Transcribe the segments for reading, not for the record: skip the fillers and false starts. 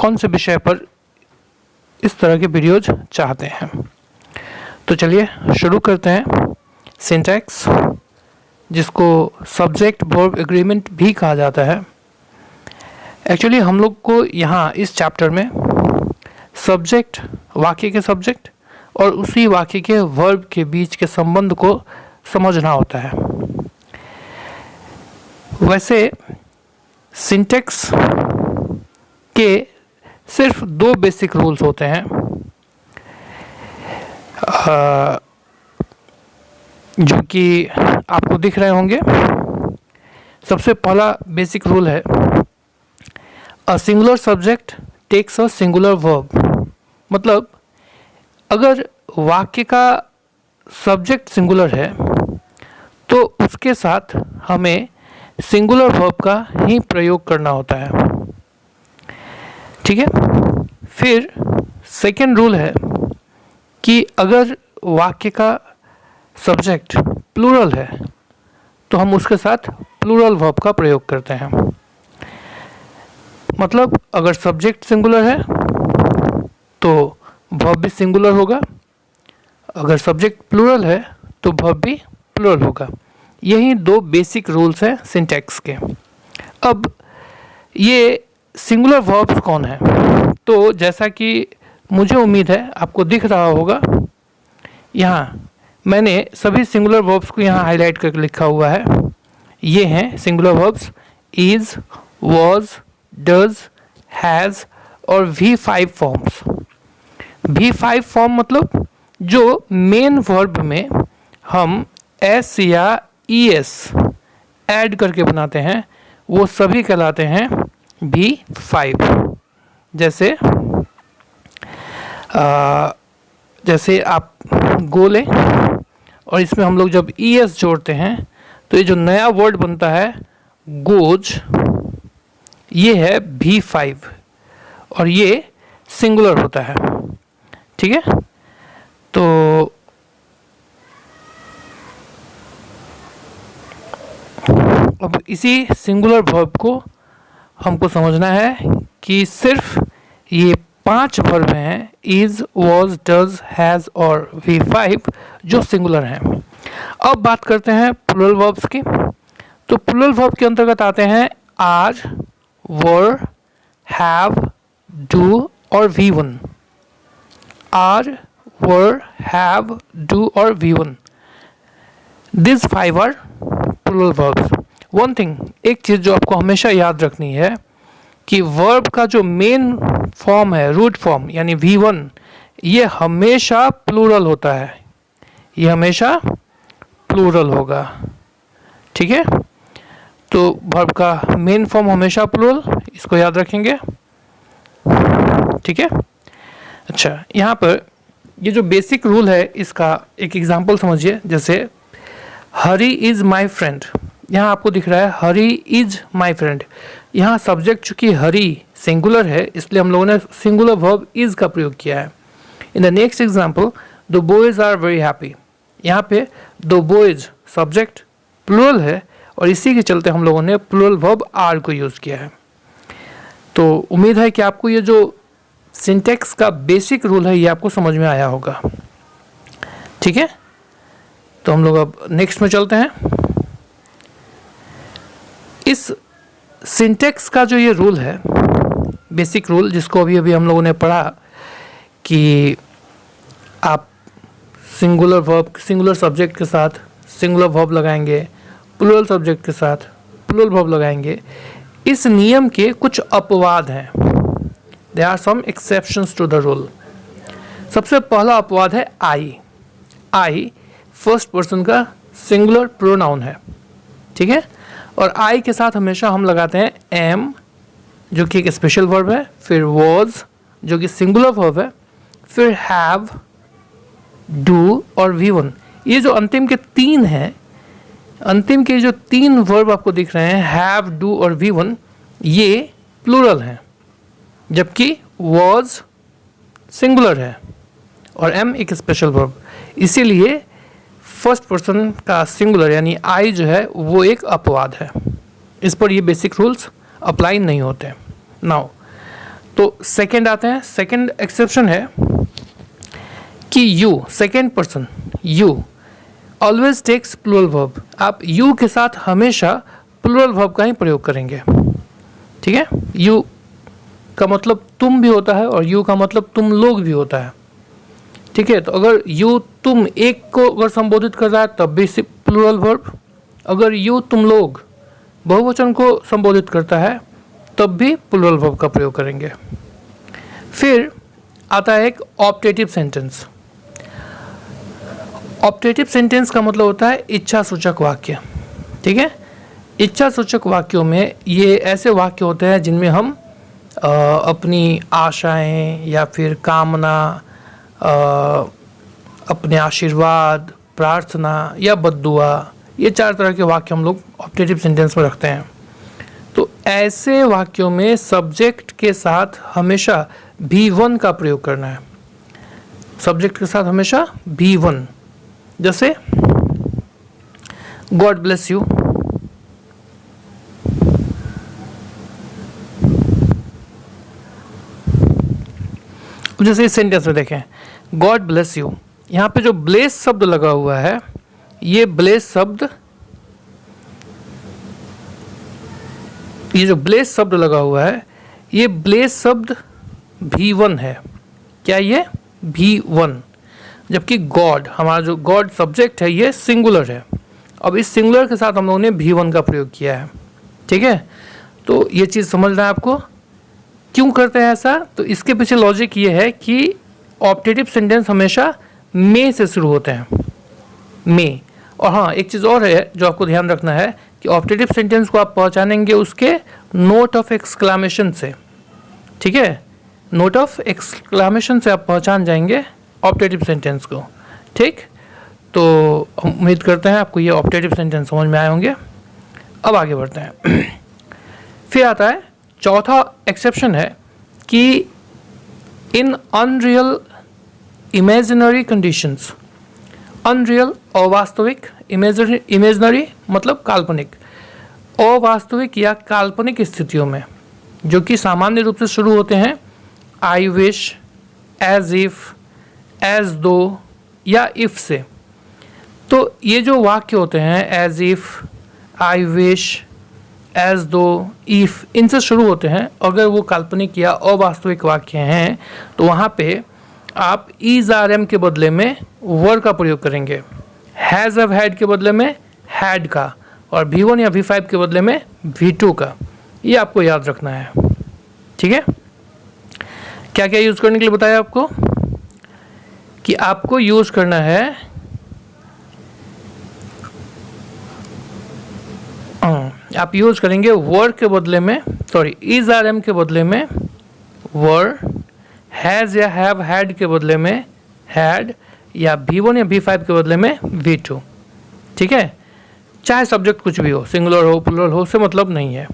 कौन से विषय पर इस तरह के वीडियोज चाहते हैं। तो चलिए शुरू करते हैं। सिंटैक्स, जिसको सब्जेक्ट वर्ब एग्रीमेंट भी कहा जाता है। एक्चुअली हम लोग को यहाँ इस चैप्टर में सब्जेक्ट, वाक्य के सब्जेक्ट और उसी वाक्य के वर्ब के बीच के संबंध को समझना होता है। वैसे सिंटैक्स के सिर्फ दो बेसिक रूल्स होते हैं, जो कि आपको दिख रहे होंगे। सबसे पहला बेसिक रूल है, a singular subject takes a singular verb. मतलब अगर वाक्य का सब्जेक्ट सिंगुलर है तो उसके साथ हमें सिंगुलर वर्ब का ही प्रयोग करना होता है। ठीक है। फिर सेकेंड रूल है कि अगर वाक्य का सब्जेक्ट प्लूरल है तो हम उसके साथ प्लूरल वर्ब का प्रयोग करते हैं। मतलब अगर सब्जेक्ट सिंगुलर है तो वर्ब भी सिंगुलर होगा, अगर सब्जेक्ट प्लूरल है तो वर्ब भी प्लूरल होगा। यही दो बेसिक रूल्स हैं सिंटैक्स के। अब ये सिंगुलर वर्ब्स कौन है? तो जैसा कि मुझे उम्मीद है आपको दिख रहा होगा, यहाँ मैंने सभी सिंगुलर वर्ब्स को यहाँ हाईलाइट करके लिखा हुआ है। ये हैं singular verbs is, was, does, has और V5 फॉर्म्स। V5 फॉर्म मतलब जो मेन वर्ब में हम S या ES ऐड करके बनाते हैं, वो सभी कहलाते हैं V5। जैसे आप गो लें और इसमें हम लोग जब ES जोड़ते हैं तो ये जो नया वर्ड बनता है गोज, ये है V5 और ये सिंगुलर होता है। ठीक है। तो अब इसी सिंगुलर वर्ब को हमको समझना है कि सिर्फ ये 5 वर्ब हैं, इज, वॉज, डज, हैज़ और V5, जो सिंगुलर हैं। अब बात करते हैं प्लूरल वर्ब्स की। तो प्लूरल वर्ब के अंतर्गत आते हैं आर, वर, हैव, डू और V1। Are, were, have, do और V1, this 5 are plural verbs. One thing, एक चीज़ जो आपको हमेशा याद रखनी है कि वर्ब का जो मेन फॉर्म है, रूट फॉर्म यानी V1, ये हमेशा प्लूरल होता है, ये हमेशा प्लूरल होगा। ठीक है। तो वर्ब का मेन फॉर्म हमेशा प्लूरल, इसको याद रखेंगे। ठीक है। अच्छा, यहाँ पर ये जो बेसिक रूल है इसका एक एग्जांपल समझिए। जैसे हरी इज़ माय फ्रेंड, यहाँ आपको दिख रहा है हरी इज़ माय फ्रेंड। यहाँ सब्जेक्ट चूँकि हरी सिंगुलर है, इसलिए हम लोगों ने सिंगुलर वर्ब इज़ का प्रयोग किया है। In the next example, the boys are very happy, यहाँ पे द बॉयज़ सब्जेक्ट प्लूरल है और इसी के चलते हम लोगों ने प्लूरल वर्ब आर को यूज़ किया है। तो उम्मीद है कि आपको ये जो सिंटैक्स का बेसिक रूल है ये आपको समझ में आया होगा। ठीक है। तो हम लोग अब नेक्स्ट में चलते हैं। इस सिंटैक्स का जो ये रूल है, बेसिक रूल, जिसको अभी अभी हम लोगों ने पढ़ा कि आप सिंगुलर वर्ब, सिंगुलर सब्जेक्ट के साथ सिंगुलर वर्ब लगाएंगे, प्लूरल सब्जेक्ट के साथ प्लूरल वर्ब लगाएंगे। इस नियम के कुछ अपवाद हैं। There are some exceptions to the rule. सबसे पहला अपवाद है आई। आई फर्स्ट पर्सन का सिंगुलर प्रोनाउन है। ठीक है। और आई के साथ हमेशा हम लगाते हैं एम, जो कि एक स्पेशल वर्ब है, फिर वॉज, जो कि सिंगुलर वर्ब है, फिर हैव, डू और V1। ये जो अंतिम के 3 हैं, अंतिम के जो 3 वर्ब आपको दिख रहे हैं, हैव, डू और V1, ये प्लूरल हैं, जबकि वॉज सिंगुलर है और एम एक स्पेशल वर्ब। इसीलिए फर्स्ट पर्सन का सिंगुलर यानी आई जो है वो एक अपवाद है। इस पर ये बेसिक रूल्स अप्लाई नहीं होते। नाउ तो सेकंड आते हैं, सेकंड एक्सेप्शन है कि you, second person you always takes plural verb. आप यू के साथ हमेशा प्लूरल वर्ब का ही प्रयोग करेंगे, ठीक है। यू का मतलब तुम भी होता है और यू का मतलब तुम लोग भी होता है, ठीक है। तो अगर यू तुम एक को अगर संबोधित कर रहा है तब भी प्लूरल वर्ब, अगर यू तुम लोग बहुवचन को संबोधित करता है तब भी प्लूरल वर्ब का प्रयोग करेंगे। फिर आता है एक ऑप्टेटिव सेंटेंस। ऑप्टेटिव सेंटेंस का मतलब होता है इच्छा सूचक वाक्य, ठीक है। इच्छा सूचक वाक्यों में ये ऐसे वाक्य होते हैं जिनमें हम अपनी आशाएं या फिर कामना, अपने आशीर्वाद, प्रार्थना या बद्दुआ, ये 4 तरह के वाक्य हम लोग ऑप्टेटिव सेंटेंस में रखते हैं। तो ऐसे वाक्यों में सब्जेक्ट के साथ हमेशा भी1 का प्रयोग करना है। सब्जेक्ट के साथ हमेशा भी1, जैसे गॉड ब्लेस यू, जैसे इस सेंटेंस में देखें गॉड ब्लेस यू, यहाँ पे जो ब्लेस शब्द लगा हुआ है, ये ब्लेस शब्द, ये जो ब्लेस शब्द लगा हुआ है, ये ब्लेस शब्द भी1 है। क्या ये भी1, जबकि गॉड, हमारा जो गॉड सब्जेक्ट है ये सिंगुलर है। अब इस सिंगुलर के साथ हम लोगों ने भी1 का प्रयोग किया है, ठीक है। तो ये चीज़ समझना है आपको, क्यों करते हैं ऐसा। तो इसके पीछे लॉजिक ये है कि ऑप्टेटिव सेंटेंस हमेशा में से शुरू होते हैं, में। और हाँ, एक चीज़ और है जो आपको ध्यान रखना है कि ऑप्टेटिव सेंटेंस को आप पहचानेंगे उसके नोट ऑफ एक्सक्लामेशन से, ठीक है। नोट ऑफ एक्सक्लामेशन से आप पहचान जाएंगे ऑप्टेटिव सेंटेंस को, ठीक। तो उम्मीद करते हैं आपको ये ऑप्टेटिव सेंटेंस समझ में आए होंगे। अब आगे बढ़ते हैं। फिर आता है चौथा एक्सेप्शन है कि इन अनरियल इमेजिनरी कंडीशंस, अनरियल अवास्तविक, इमेजिनरी मतलब काल्पनिक, अवास्तविक या काल्पनिक स्थितियों में जो कि सामान्य रूप से शुरू होते हैं I wish, as if, as though या इफ से। तो ये जो वाक्य होते हैं as if, I wish, as though, if, इनसे शुरू होते हैं, अगर वो काल्पनिक या अवास्तविक वाक्य हैं तो वहाँ पे आप इज आर एम के बदले में वर का प्रयोग करेंगे, हैज़ हैव हैड के बदले में हैड का, और V1 या V5 के बदले में V2 का। ये आपको याद रखना है, ठीक है। क्या क्या यूज़ करने के लिए बताया आपको कि आपको यूज़ करना है आप यूज़ करेंगे वर के बदले में, सॉरी इज आर एम के बदले में वर, हैज़ या हैव हैड के बदले में हैड, या V1 या V5 के बदले में V2, ठीक है। चाहे सब्जेक्ट कुछ भी हो, सिंगुलर हो प्लूरल हो, से मतलब नहीं है।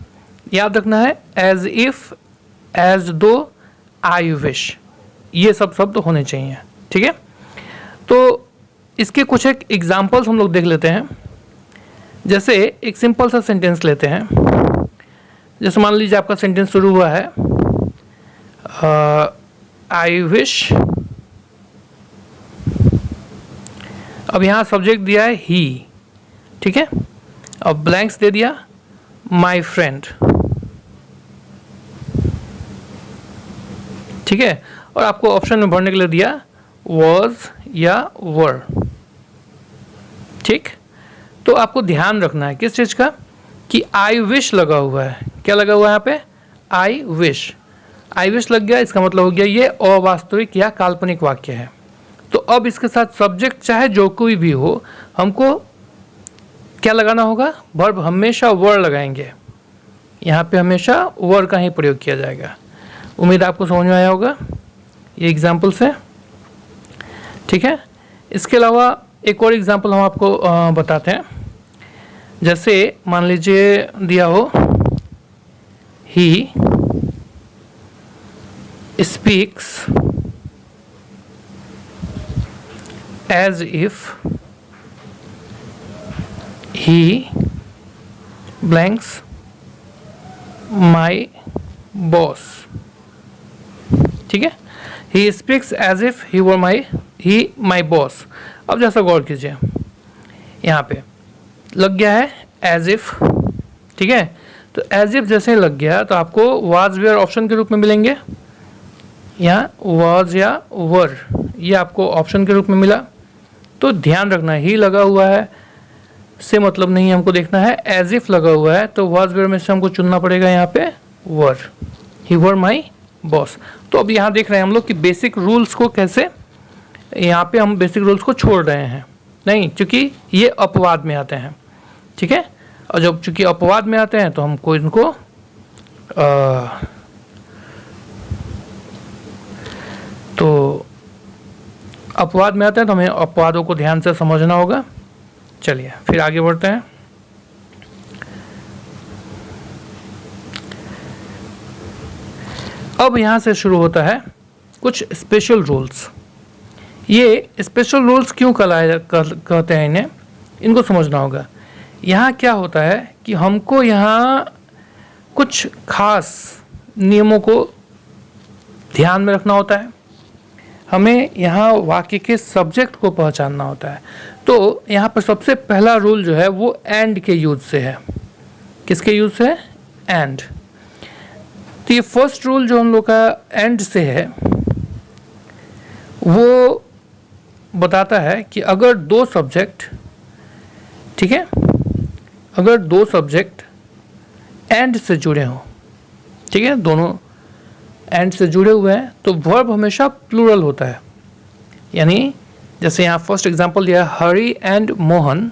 याद रखना है एज इफ, एज दो, आई विश, ये सब शब्द होने चाहिए, ठीक है। तो इसके कुछ एक एग्जाम्पल्स हम लोग देख लेते हैं। जैसे एक सिंपल सा सेंटेंस लेते हैं, जैसे मान लीजिए आपका सेंटेंस शुरू हुआ है आई विश, अब यहाँ सब्जेक्ट दिया है ही, ठीक है। अब ब्लैंक्स दे दिया माई फ्रेंड, ठीक है। और आपको ऑप्शन में भरने के लिए दिया वॉज या वर, ठीक। तो आपको ध्यान रखना है किस चीज़ का कि आई विश लगा हुआ है। क्या लगा हुआ है यहाँ पे आई विश, आई विश लग गया, इसका मतलब हो गया ये अवास्तविक या काल्पनिक वाक्य है। तो अब इसके साथ सब्जेक्ट चाहे जो कोई भी हो, हमको क्या लगाना होगा, वर्ब हमेशा वर लगाएंगे। यहाँ पे हमेशा वर का ही प्रयोग किया जाएगा। उम्मीद आपको समझ में आया होगा ये एग्जाम्पल से, ठीक है। इसके अलावा एक और एग्जाम्पल हम आपको बताते हैं। जैसे मान लीजिए दिया हो he speaks as if he blanks my boss, ठीक है, he speaks as if he were my boss. अब जैसा गौर कीजिए, यहाँ पे लग गया है एज इफ, ठीक है, तो एज इफ जैसे लग गया तो आपको वाज वेयर ऑप्शन के रूप में मिलेंगे, यहाँ वाज या वर ये आपको ऑप्शन के रूप में मिला। तो ध्यान रखना, ही लगा हुआ है से मतलब नहीं, हमको देखना है एज इफ लगा हुआ है तो वाज वेयर में से हमको चुनना पड़ेगा यहाँ पे वर, ही वर माई बॉस। तो अब यहाँ देख रहे हैं हम लोग कि बेसिक रूल्स को कैसे, यहाँ पे हम बेसिक रूल्स को छोड़ रहे हैं नहीं, क्योंकि ये अपवाद में आते हैं, ठीक है, और जब चूंकि अपवाद में आते हैं तो हमको इनको तो अपवाद में आते हैं तो हमें अपवादों को ध्यान से समझना होगा। चलिए फिर आगे बढ़ते हैं। अब यहाँ से शुरू होता है कुछ स्पेशल रूल्स। ये स्पेशल रूल्स क्यों कहते हैं इन्हें, इनको समझना होगा। यहाँ क्या होता है कि हमको यहाँ कुछ खास नियमों को ध्यान में रखना होता है, हमें यहाँ वाक्य के सब्जेक्ट को पहचानना होता है। तो यहाँ पर सबसे पहला रूल जो है वो एंड के यूज से है। किसके यूज से है? एंड। तो ये फर्स्ट रूल जो हम लोग का एंड से है वो बताता है कि अगर दो सब्जेक्ट, ठीक है, अगर दो सब्जेक्ट एंड से जुड़े हों, ठीक है, दोनों एंड से जुड़े हुए हैं तो वर्ब हमेशा प्लूरल होता है। यानी जैसे यहाँ फर्स्ट एग्जांपल दिया, हरी एंड मोहन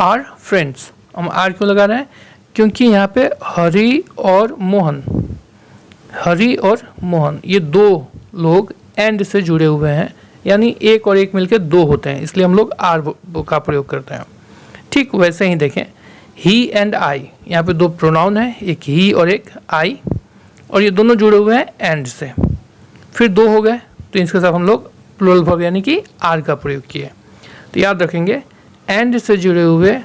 आर फ्रेंड्स। हम आर क्यों लगा रहे हैं? क्योंकि यहाँ पे हरी और मोहन ये दो लोग एंड से जुड़े हुए हैं, यानी एक और एक मिलके दो होते हैं, इसलिए हम लोग आर का प्रयोग करते हैं। ठीक वैसे ही देखें, ही एंड आई, यहाँ पे दो प्रोनाउन है, एक ही और एक आई, और ये दोनों जुड़े हुए हैं एंड से, फिर दो हो गए तो इसके साथ हम लोग प्लूरल वर्ब यानी कि आर का प्रयोग किए। तो याद रखेंगे, एंड से जुड़े हुए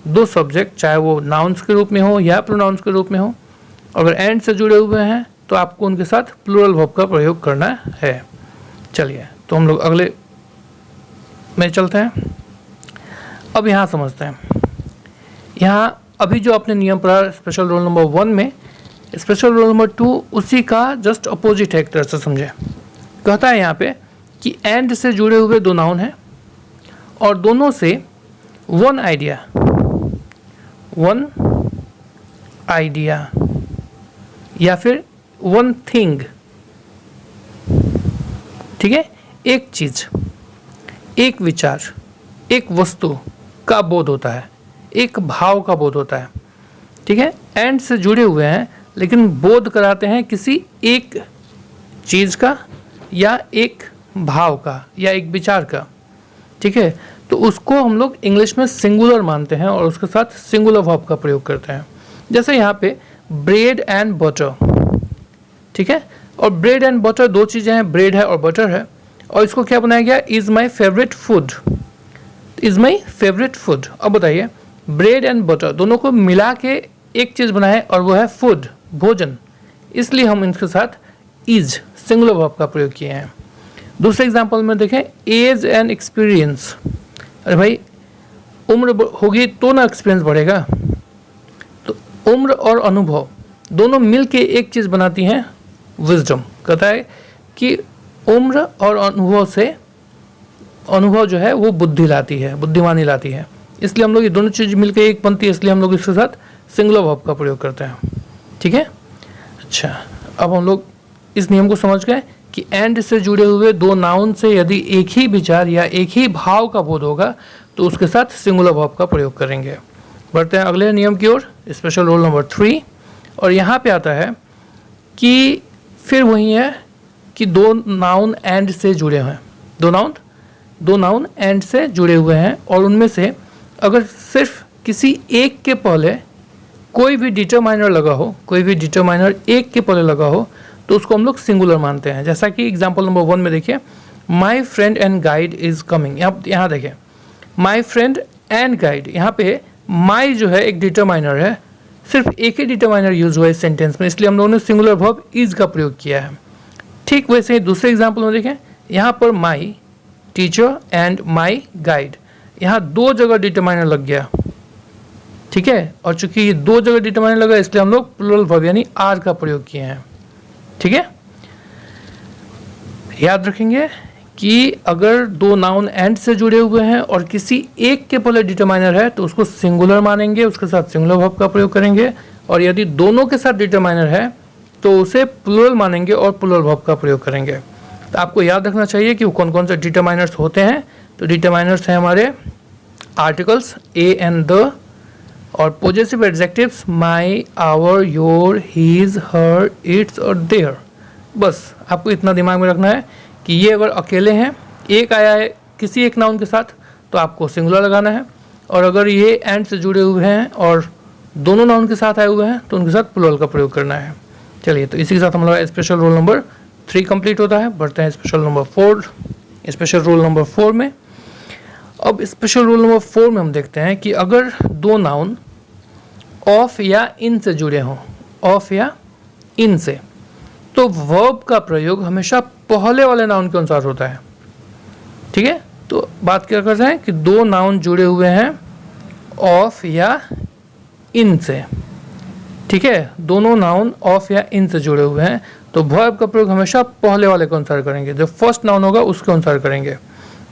दो सब्जेक्ट, चाहे वो नाउन्स के रूप में हो या प्रोनाउंस के रूप में हो, अगर एंड से जुड़े हुए हैं तो आपको उनके साथ प्लूरल वर्ब का प्रयोग करना है। चलिए तो हम लोग अगले में चलते हैं। अब यहाँ समझते हैं, यहाँ अभी जो आपने नियम पढ़ा स्पेशल रूल नंबर 1 में, स्पेशल रूल नंबर 2 उसी का जस्ट अपोजिट है, एक तरह से समझे। कहता है यहाँ पे कि एंड से जुड़े हुए दो नाउन हैं और दोनों से वन आइडिया या फिर वन थिंग, ठीक है, एक चीज, एक विचार, एक वस्तु का बोध होता है, एक भाव का बोध होता है, ठीक है। एंड से जुड़े हुए हैं लेकिन बोध कराते हैं किसी एक चीज का या एक भाव का या एक विचार का, ठीक है। तो उसको हम लोग इंग्लिश में सिंगुलर मानते हैं और उसके साथ सिंगुलर वर्ब का प्रयोग करते हैं। जैसे यहाँ पे ब्रेड एंड बटर, ठीक है, और ब्रेड एंड बटर दो चीज़ें हैं, ब्रेड है और बटर है, और इसको क्या बनाया गया? Is my favourite food, is my favourite food. अब बताइए, ब्रेड एंड बटर दोनों को मिला के एक चीज़ बनाए और वो है फूड, भोजन, इसलिए हम इनके साथ इज सिंगुलर वर्ब का प्रयोग किए हैं। दूसरे एग्जांपल में देखें, एज एंड एक्सपीरियंस। अरे भाई, उम्र होगी तो ना एक्सपीरियंस बढ़ेगा, तो उम्र और अनुभव दोनों मिल के एक चीज़ बनाती हैं विजडम। कहता है कि उम्र और अनुभव से, अनुभव जो है वो बुद्धि लाती है, बुद्धिमानी लाती है, इसलिए हम लोग ये दोनों चीज़ मिलकर एक बनती है, इसलिए हम लोग इसके साथ सिंगुलर वर्ब का प्रयोग करते हैं, ठीक है। अच्छा, अब हम लोग इस नियम को समझ गए कि एंड से जुड़े हुए दो नाउन से यदि एक ही विचार या एक ही भाव का बोध होगा तो उसके साथ सिंगुलर वर्ब का प्रयोग करेंगे। बढ़ते हैं अगले नियम की ओर, स्पेशल रूल नंबर 3, और यहाँ पे आता है कि फिर वही है कि दो नाउन एंड से जुड़े हैं, दो नाउन एंड से जुड़े हुए हैं, और उनमें से अगर सिर्फ किसी एक के पहले कोई भी डिटरमाइनर लगा हो, कोई भी डिटरमाइनर एक के पहले लगा हो, तो उसको हम लोग सिंगुलर मानते हैं। जैसा कि एग्जाम्पल नंबर 1 में देखिए, my friend and guide is coming. यहाँ देखिए, माई फ्रेंड एंड गाइड, यहाँ पे माई जो है एक डिटरमाइनर है, सिर्फ एक ही डिटरमाइनर यूज हुआ है इस सेंटेंस में, इसलिए हम लोगों ने सिंगुलर वर्ब इज का प्रयोग किया है। ठीक वैसे ही दूसरे एग्जाम्पल में देखें, यहाँ पर my teacher and my guide, यहाँ दो जगह डिटरमाइनर लग गया, ठीक है। और चूंकि ये दो जगह डिटरमाइनर लगा इसलिए हम लोग प्लूरल वर्ब यानी आर का प्रयोग किए हैं, ठीक है। याद रखेंगे कि अगर दो नाउन एंड से जुड़े हुए हैं और किसी एक के पहले डिटरमाइनर है तो उसको सिंगुलर मानेंगे, उसके साथ सिंगुलर वर्ब का प्रयोग करेंगे, और यदि दोनों के साथ डिटरमाइनर है तो उसे प्लूरल मानेंगे और प्लूरल वर्ब का प्रयोग करेंगे। तो आपको याद रखना चाहिए कि वो कौन कौन से डिटरमाइनर्स होते हैं। तो डिटरमाइनर्स हैं हमारे आर्टिकल्स ए एंड द, और possessive adjectives my, our, your, his, her, its और देयर। बस आपको इतना दिमाग में रखना है कि ये अगर अकेले हैं, एक आया है किसी एक नाउन के साथ तो आपको सिंगुलर लगाना है, और अगर ये एंड से जुड़े हुए हैं और दोनों नाउन के साथ आए हुए हैं तो उनके साथ प्लूरल का प्रयोग करना है। चलिए, तो इसी के साथ हमारा स्पेशल रूल नंबर 3 कंप्लीट होता है। बढ़ते हैं special number 4, special rule number 4 में। अब स्पेशल रूल नंबर 4 में हम देखते हैं कि अगर दो नाउन ऑफ या इन से जुड़े हों, ऑफ या इन से, तो वर्ब का प्रयोग हमेशा पहले वाले नाउन के अनुसार होता है, ठीक है। तो बात क्या करते हैं कि दो नाउन जुड़े हुए हैं ऑफ या इन से, ठीक है, दोनों नाउन ऑफ या इन से जुड़े हुए हैं तो वर्ब का प्रयोग हमेशा पहले वाले के अनुसार करेंगे, जो फर्स्ट नाउन होगा उसके अनुसार करेंगे,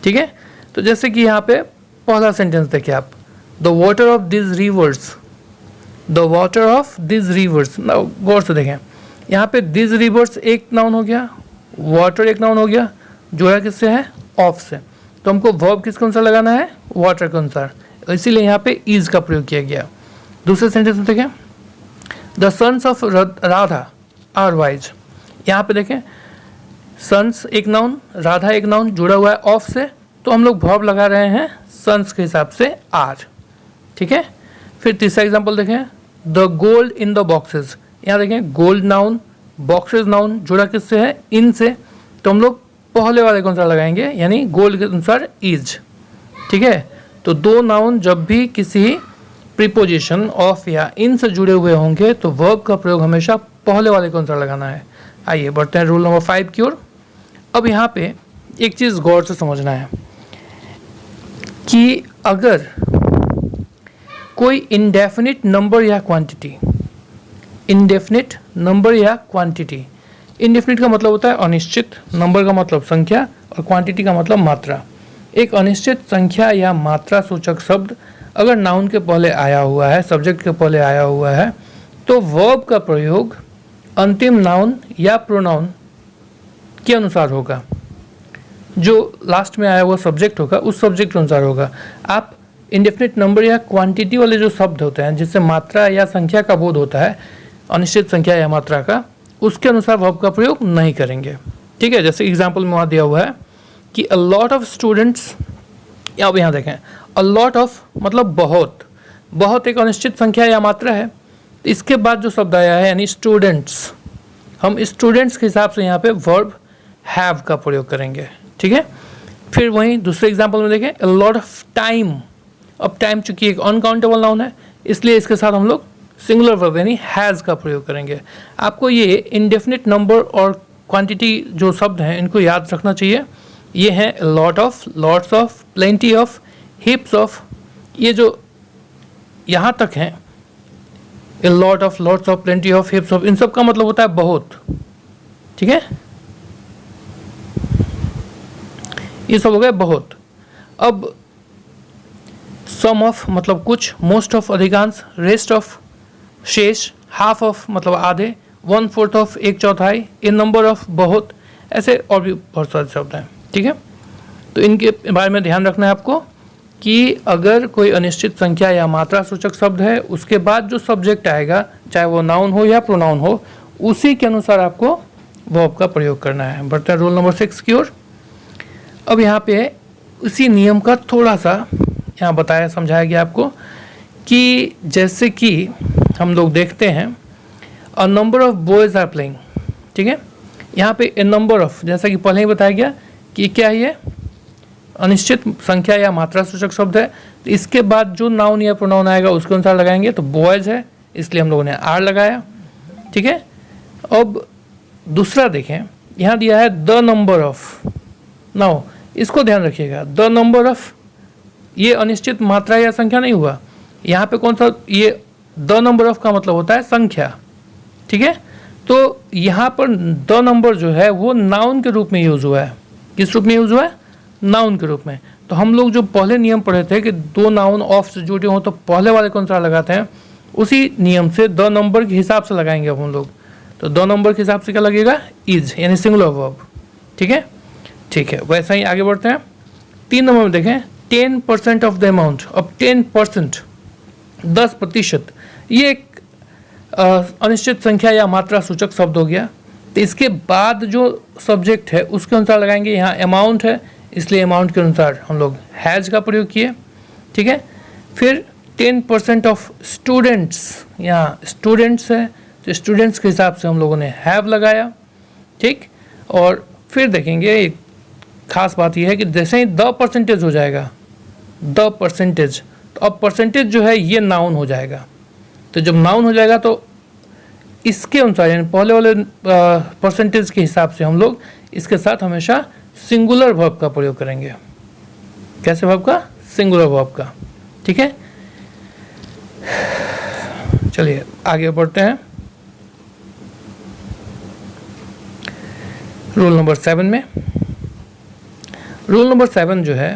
ठीक है। तो जैसे कि यहाँ पे पहला सेंटेंस देखिए आप, the water of this rivers, the water of this rivers. गौर से देखें, यहाँ पे दिस रिवर्स एक नाउन हो गया, वाटर एक नाउन हो गया, जोड़ा किससे है, ऑफ से। तो हमको वर्ब किसके अनुसार लगाना है, वाटर के अनुसार, इसीलिए यहाँ पे इज का प्रयोग किया गया। दूसरे सेंटेंस में देखें, the sons of Radha are wise. यहाँ पे देखें, सन्स एक नाउन, राधा एक नाउन, जुड़ा हुआ है ऑफ से, तो हम लोग वर्ब लगा रहे हैं सन्स के हिसाब से आर, ठीक है। फिर तीसरा एग्जाम्पल देखें, the gold in the boxes. यहाँ देखें, गोल्ड नाउन, बॉक्सेस नाउन, जुड़ा किससे है, इन से, तो हम लोग पहले वाले के अनुसार लगाएंगे, यानी गोल्ड के अनुसार इज, ठीक है। तो दो नाउन जब भी किसी प्रीपोजिशन ऑफ या इन से जुड़े हुए होंगे तो वर्ब का प्रयोग हमेशा पहले वाले के अनुसार लगाना है। आइए बढ़ते हैं रूल नंबर 5 की ओर। अब यहाँ पे एक चीज़ गौर से समझना है कि अगर कोई इंडेफिनिट नंबर या क्वांटिटी, इंडेफिनिट नंबर या क्वांटिटी, इंडेफिनिट का मतलब होता है अनिश्चित, नंबर का मतलब संख्या और क्वांटिटी का मतलब मात्रा। एक अनिश्चित संख्या या मात्रा सूचक शब्द अगर नाउन के पहले आया हुआ है, सब्जेक्ट के पहले आया हुआ है, तो वर्ब का प्रयोग अंतिम नाउन या प्रोनाउन के अनुसार होगा, जो लास्ट में आया हुआ सब्जेक्ट होगा उस सब्जेक्ट के अनुसार होगा। आप इंडेफिनिट नंबर या क्वांटिटी वाले जो शब्द होते हैं जिससे मात्रा या संख्या का बोध होता है, अनिश्चित संख्या या मात्रा का, उसके अनुसार वर्ब का प्रयोग नहीं करेंगे, ठीक है। जैसे एग्जाम्पल में वहाँ दिया हुआ है कि अ लॉट ऑफ स्टूडेंट्स, अब यहाँ देखें, अ लॉट ऑफ मतलब बहुत, बहुत एक अनिश्चित संख्या या मात्रा है, तो इसके बाद जो शब्द आया है यानी स्टूडेंट्स, हम स्टूडेंट्स के हिसाब से यहाँ पे वर्ब हैव का प्रयोग करेंगे, ठीक है। फिर वहीं दूसरे एग्जाम्पल में देखें, अ लॉट ऑफ टाइम। अब टाइम चूंकि एक अनकाउंटेबल नाउन है इसलिए इसके साथ हम लोग सिंगुलर वर्ब यानी हैज़ का प्रयोग करेंगे। आपको ये इंडेफिनिट नंबर और क्वांटिटी जो शब्द हैं इनको याद रखना चाहिए। ये हैं lot of, lots of, plenty of, heaps of, ये जो यहाँ तक हैं, lot of, lots of, plenty of, heaps of, इन सब का मतलब होता है बहुत, ठीक है। ये सब हो गए बहुत। अब सम ऑफ मतलब कुछ, मोस्ट ऑफ अधिकांश, रेस्ट ऑफ शेष, हाफ ऑफ मतलब आधे, 1/4 ऑफ एक चौथाई, ए नंबर ऑफ बहुत, ऐसे और भी बहुत सारे शब्द हैं, ठीक है। तो इनके बारे में ध्यान रखना है आपको कि अगर कोई अनिश्चित संख्या या मात्रा सूचक शब्द है उसके बाद जो सब्जेक्ट आएगा चाहे वो नाउन हो या प्रोनाउन हो उसी के अनुसार आपको वर्ब का प्रयोग करना है। बढ़ते हैं रूल नंबर 6 की ओर। अब यहाँ पे उसी नियम का थोड़ा सा यहाँ बताया समझाया गया आपको कि जैसे कि हम लोग देखते हैं a number of boys are playing, ठीक है। यहाँ पे ए नंबर ऑफ, जैसा कि पहले ही बताया गया कि क्या है, ये अनिश्चित संख्या या मात्रा सूचक शब्द है, तो इसके बाद जो नाउन या प्रोनाउन आएगा उसके अनुसार लगाएंगे। तो बॉयज़ है इसलिए हम लोगों ने आर लगाया, ठीक है। अब दूसरा देखें, यहाँ दिया है द नंबर ऑफ। नाउ इसको ध्यान रखिएगा, द नंबर ऑफ ये अनिश्चित मात्रा या संख्या नहीं हुआ, यहाँ पे कौन सा, ये द नंबर ऑफ का मतलब होता है संख्या, ठीक है। तो यहाँ पर द नंबर जो है वो नाउन के रूप में यूज हुआ है। किस रूप में यूज हुआ है? नाउन के रूप में। तो हम लोग जो पहले नियम पढ़े थे कि दो नाउन ऑफ से जुड़े हों तो पहले वाले कौन सा लगाते हैं, उसी नियम से द नंबर के हिसाब से लगाएंगे अब हम लोग। तो द नंबर के हिसाब से क्या लगेगा? इज, यानी सिंगुलर वर्ब, ठीक है। ठीक है, वैसा ही आगे बढ़ते हैं। 3 नंबर में देखें 10% ऑफ द अमाउंट। अब 10%, 10%, ये एक अनिश्चित संख्या या मात्रा सूचक शब्द हो गया। तो इसके बाद जो सब्जेक्ट है उसके अनुसार लगाएंगे। यहाँ अमाउंट है इसलिए अमाउंट के अनुसार हम लोग हैज का प्रयोग किए, ठीक है। फिर 10% ऑफ स्टूडेंट्स, यहाँ स्टूडेंट्स है तो स्टूडेंट्स के हिसाब से हम लोगों ने हैव लगाया, ठीक। और फिर देखेंगे एक खास बात यह है कि जैसे ही द परसेंटेज हो जाएगा, द परसेंटेज, तो अब परसेंटेज जो है ये नाउन हो जाएगा। तो जब नाउन हो जाएगा तो इसके अनुसार यानी पहले वाले परसेंटेज के हिसाब से हम लोग इसके साथ हमेशा सिंगुलर वर्ब का प्रयोग करेंगे। कैसे वर्ब का? सिंगुलर वर्ब का, ठीक है। चलिए आगे बढ़ते हैं रूल नंबर 7 में। रूल नंबर 7 जो है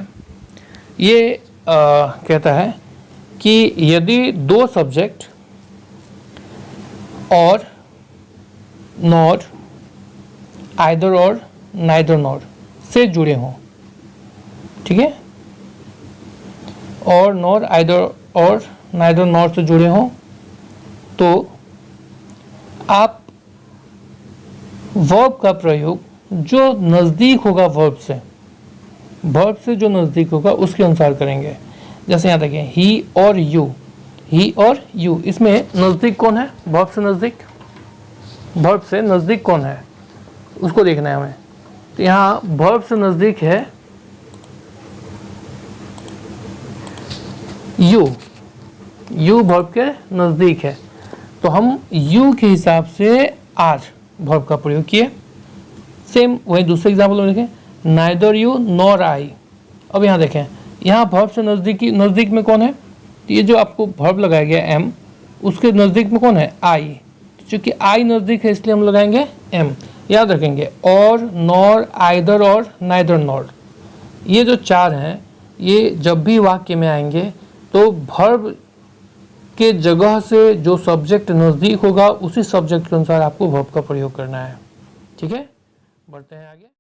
ये कहता है कि यदि दो सब्जेक्ट और नॉर, आइदर और, नाइदर नॉर से जुड़े हों, ठीक है, और नॉर, आइदर और, नाइदर नॉर से जुड़े हों, तो आप वर्ब का प्रयोग जो नज़दीक होगा वर्ब से जो नज़दीक होगा उसके अनुसार करेंगे। जैसे यहाँ देखिए ही और यू, ही और यू, इसमें नज़दीक कौन है? वर्ब से नज़दीक, वर्ब से नज़दीक कौन है उसको देखना है हमें। तो यहाँ वर्ब से नज़दीक है यू, यू वर्ब के नज़दीक है तो हम यू के हिसाब से आर वर्ब का प्रयोग किए। सेम वही दूसरे एग्जाम्पल में देखें, नाइदर यू नॉर आई। अब यहाँ देखें, यहाँ वर्ब से नज़दीक में कौन है? तो ये जो आपको वर्ब लगाया गया एम, उसके नज़दीक में कौन है? आई। तो चूँकि आई नज़दीक है इसलिए हम लगाएंगे एम। याद रखेंगे और, नॉर, आइदर और, नाइदर नॉर, ये जो 4 हैं ये जब भी वाक्य में आएंगे तो वर्ब के जगह से जो सब्जेक्ट नज़दीक होगा उसी सब्जेक्ट के अनुसार आपको वर्ब का प्रयोग करना है, ठीक है। बढ़ते हैं आगे।